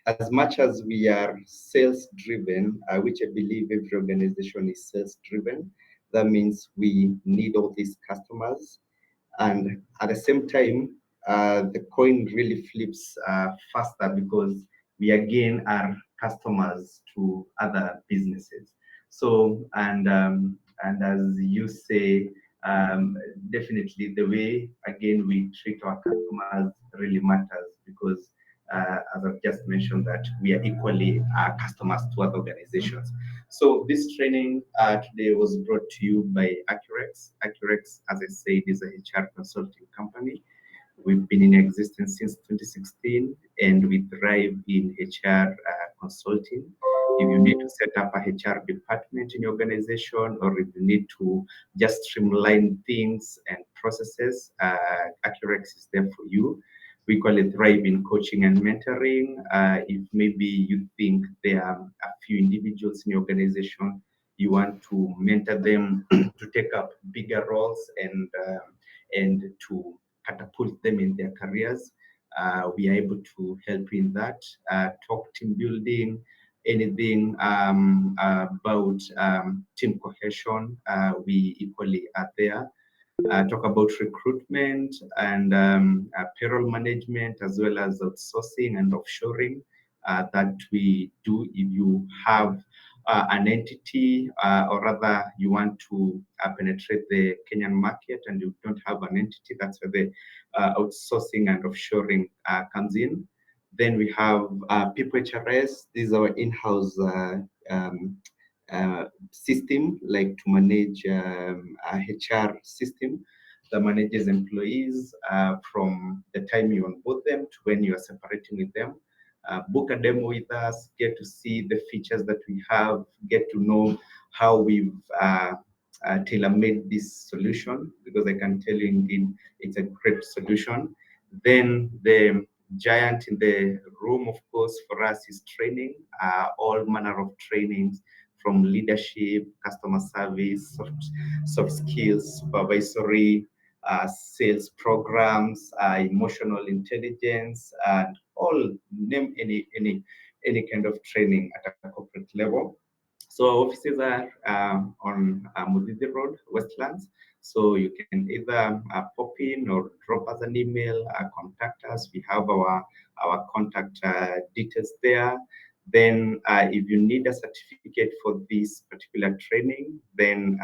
[SPEAKER 1] as much as we are sales-driven, which I believe every organization is sales-driven, that means we need all these customers. And at the same time, the coin really flips faster because we again are customers to other businesses. So, and as you say, definitely the way again we treat our customers really matters because, as I've just mentioned, that we are equally customers to other organizations. So this training today was brought to you by ACCUREX. ACCUREX, as I said, is a HR consulting company. We've been in existence since 2016, and we thrive in HR consulting. If you need to set up a HR department in your organization, or if you need to just streamline things and processes, ACCUREX is there for you. We call it Thrive in Coaching and Mentoring. If maybe you think there are a few individuals in your organization, you want to mentor them to take up bigger roles and to catapult them in their careers. We are able to help in that. Talk team building, anything about team cohesion, we equally are there. Talk about recruitment and payroll management, as well as outsourcing and offshoring that we do. If you have an entity, or rather you want to penetrate the Kenyan market and you don't have an entity, that's where the outsourcing and offshoring comes in. Then we have People HRS. This is our in-house system, like to manage a HR system that manages employees from the time you onboard them to when you are separating with them. Book a demo with us, get to see the features that we have, get to know how we've tailor-made this solution, because I can tell you indeed it's a great solution. Then the giant in the room, of course, for us is training, all manner of trainings from leadership, customer service, soft skills, supervisory, sales programs, emotional intelligence, and all name any kind of training at a corporate level. So our offices are on Mudidi Road, Westlands. So you can either pop in or drop us an email, contact us. We have our contact details there. Then if you need a certificate for this particular training, then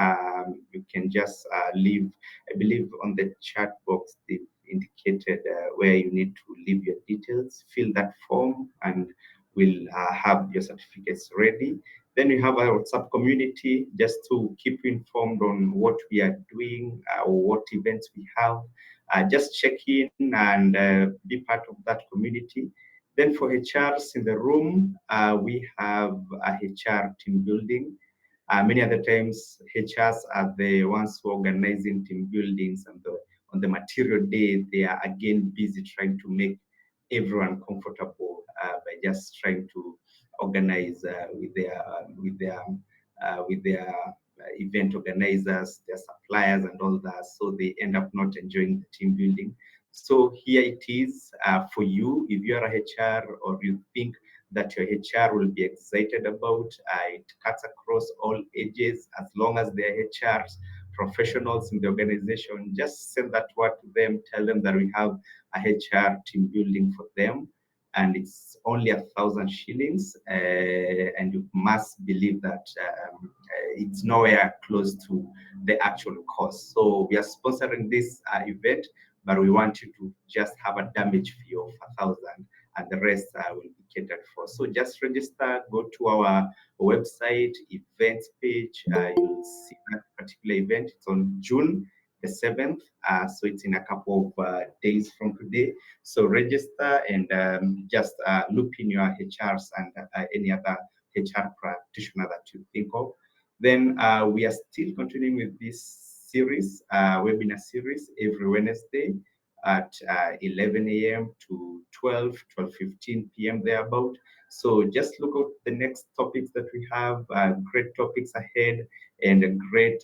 [SPEAKER 1] you can just leave, I believe on the chat box, they've indicated where you need to leave your details, fill that form, and we'll have your certificates ready. Then we have our WhatsApp community just to keep you informed on what we are doing or what events we have. Just check in and be part of that community. Then for HRs in the room, we have a HR team building. Many other times, HRs are the ones who are organizing team buildings, and on the material day, they are again busy trying to make everyone comfortable by just trying to organize with their event organizers, their suppliers, and all that. So they end up not enjoying the team building. So here it is for you. If you are a HR or you think that your HR will be excited about, it cuts across all ages as long as they're HRs, professionals in the organization. Just send that word to them. Tell them that we have a HR team building for them, and it's only 1,000 shillings. And you must believe that it's nowhere close to the actual cost. So we are sponsoring this event, but we want you to just have a damage fee of 1,000, and the rest will be catered for. So just register, go to our website events page. You'll see that particular event. It's on June the 7th. So it's in a couple of days from today. So register and just loop in your HRs and any other HR practitioner that you think of. Then we are still continuing with this series, webinar series, every Wednesday at 11 a.m. to 12:15 p.m. thereabout. So just look at the next topics that we have, great topics ahead, and great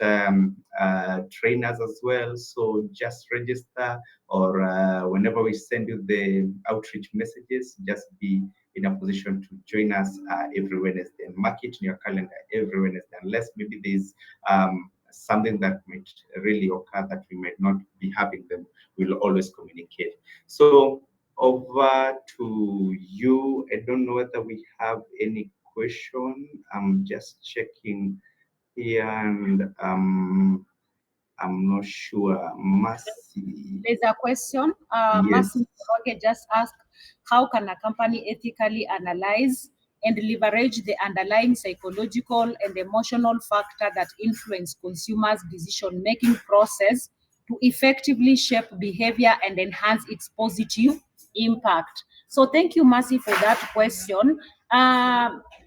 [SPEAKER 1] trainers as well. So just register, or whenever we send you the outreach messages, just be in a position to join us every Wednesday, and mark it in your calendar every Wednesday, unless maybe there's something that might really occur that we might not be having them, we'll always communicate. So over to you. I don't know whether we have any question. I'm just checking here, and I'm not sure. Mercy.
[SPEAKER 2] There's a question.
[SPEAKER 1] Yes.
[SPEAKER 2] Marcy Roge just asked, how can a company ethically analyze and leverage the underlying psychological and emotional factor that influence consumers' decision-making process to effectively shape behavior and enhance its positive impact? So thank you, Mercy, for that question.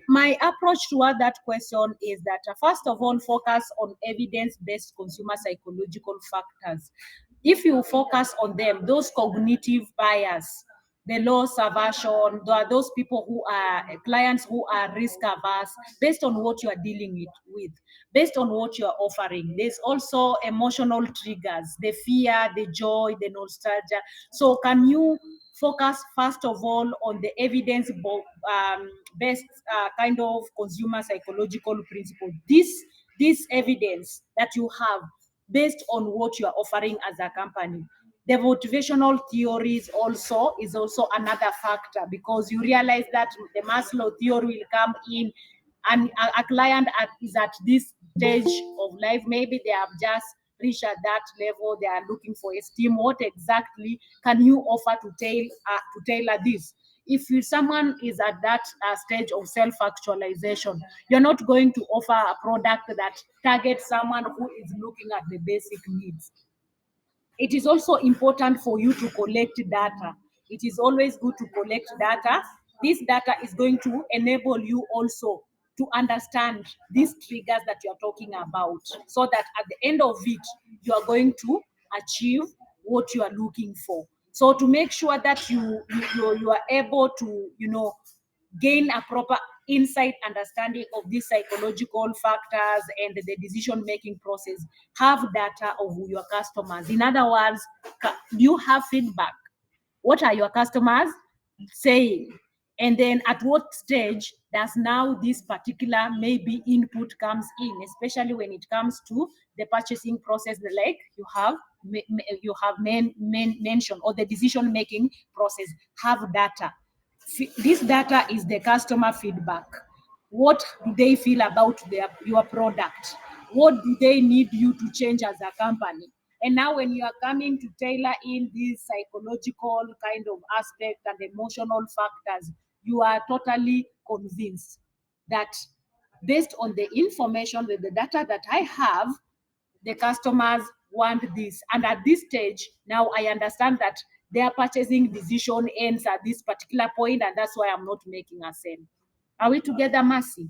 [SPEAKER 2] My approach toward that question is that first of all, focus on evidence-based consumer psychological factors. If you focus on them, those cognitive bias, the loss aversion, there are those people who are clients who are risk averse based on what you are dealing with, based on what you are offering. There's also emotional triggers, the fear, the joy, the nostalgia. So can you focus first of all on the evidence based kind of consumer psychological principle? This evidence that you have based on what you are offering as a company. The motivational theories also is also another factor, because you realize that the Maslow theory will come in, and a client is at this stage of life. Maybe they have just reached at that level. They are looking for esteem. What exactly can you offer to tailor this? If someone is at that stage of self-actualization, you're not going to offer a product that targets someone who is looking at the basic needs. It is also important for you to collect data. It is always good to collect data. This data is going to enable you also to understand these triggers that you are talking about, so that at the end of it, you are going to achieve what you are looking for. So to make sure that you are able to, gain a proper insight understanding of these psychological factors and the decision making process, have data of your customers. In other words, you have feedback. What are your customers saying? And then at what stage does now this particular maybe input comes in, especially when it comes to the purchasing process, like mentioned, or the decision making process. Have data. This data is the customer feedback. What do they feel about your product? What do they need you to change as a company? And now when you are coming to tailor in these psychological kind of aspect and emotional factors, you are totally convinced that based on the information, with the data that I have, the customers want this. And at this stage, now I understand that their purchasing decision ends at this particular point, and that's why I'm not making a sale. Are we together, Mercy?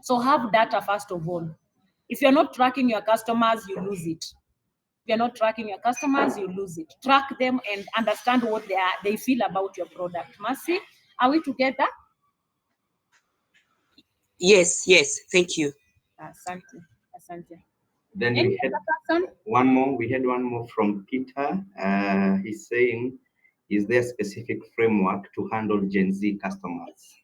[SPEAKER 2] So have data first of all. If you're not tracking your customers, you lose it. If you're not tracking your customers, you lose it. Track them and understand what they feel about your product. Mercy, are we together?
[SPEAKER 3] Yes, yes, thank you.
[SPEAKER 2] Asante. Asante.
[SPEAKER 1] Then
[SPEAKER 2] Any
[SPEAKER 1] we had
[SPEAKER 2] other person?
[SPEAKER 1] one more. We had one more from Peter. He's saying, is there a specific framework to handle Gen Z customers?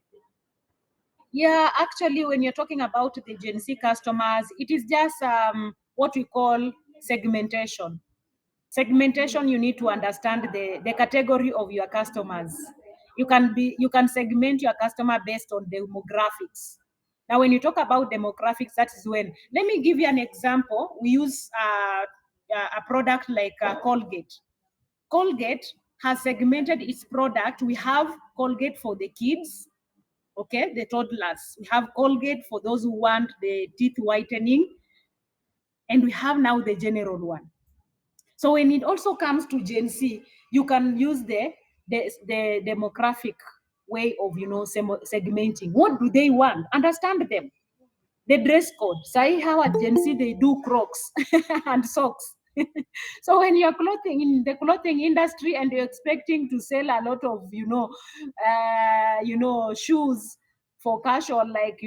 [SPEAKER 2] Yeah, actually, when you're talking about the Gen Z customers, it is just what we call segmentation. Segmentation, you need to understand the category of your customers. You can segment your customer based on demographics. Now, when you talk about demographics, that is when. Let me give you an example. We use a product like Colgate. Colgate has segmented its product. We have Colgate for the kids, okay, the toddlers. We have Colgate for those who want the teeth whitening, and we have now the general one. So when it also comes to Gen Z, you can use the demographic way of segmenting. What do they want? Understand them. The dress code. Say how at Gen Z they do Crocs and socks. So when you're clothing in the clothing industry and you're expecting to sell a lot of shoes for casual, like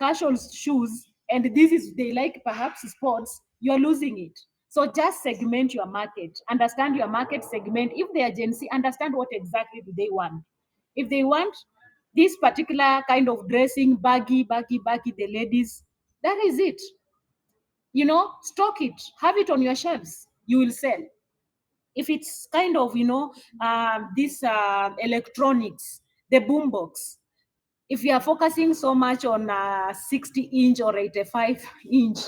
[SPEAKER 2] casual shoes, and this is they like perhaps sports, you're losing it. So just segment your market, understand your market segment. If they are Gen Z, understand what exactly do they want. If they want this particular kind of dressing, baggy, the ladies, that is it. stock it, have it on your shelves, you will sell. If it's kind of, this electronics, the boombox, if you are focusing so much on 60-inch or 85-inch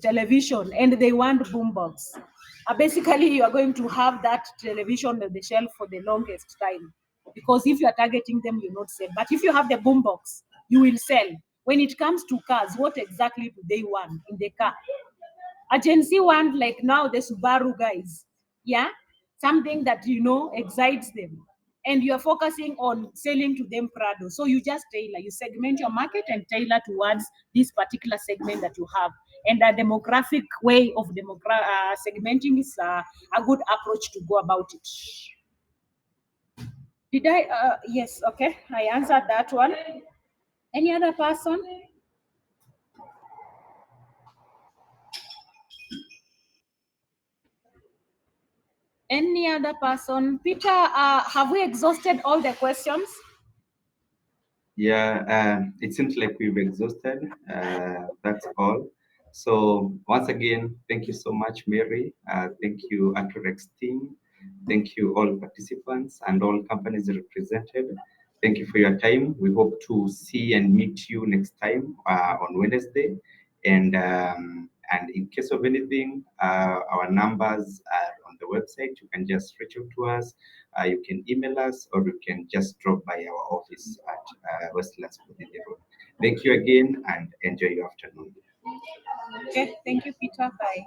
[SPEAKER 2] television and they want boombox, basically you are going to have that television on the shelf for the longest time, because if you are targeting them, you not sell. But if you have the boombox, you will sell. When it comes to cars, what exactly do they want in the car? A Gen Z want, like now, the Subaru guys, yeah, something that excites them, and you are focusing on selling to them Prado. So you just tailor, you segment your market and tailor towards this particular segment that you have. And a demographic way of segmenting is a good approach to go about it. Did I? Yes. Okay, I answered that one. Any other person? Any other person? Peter, have we exhausted all the questions?
[SPEAKER 1] Yeah, it seems like we've exhausted. That's all. So once again, thank you so much, Mary. Thank you, ACCUREX team. Thank you, all participants and all companies represented. Thank you for your time. We hope to see and meet you next time on Wednesday. And in case of anything, our numbers are on the website. You can just reach out to us. You can email us, or you can just drop by our office at Westlands Bodhidhe Road. Thank you again and enjoy your afternoon.
[SPEAKER 2] Okay, thank you, Peter. Bye.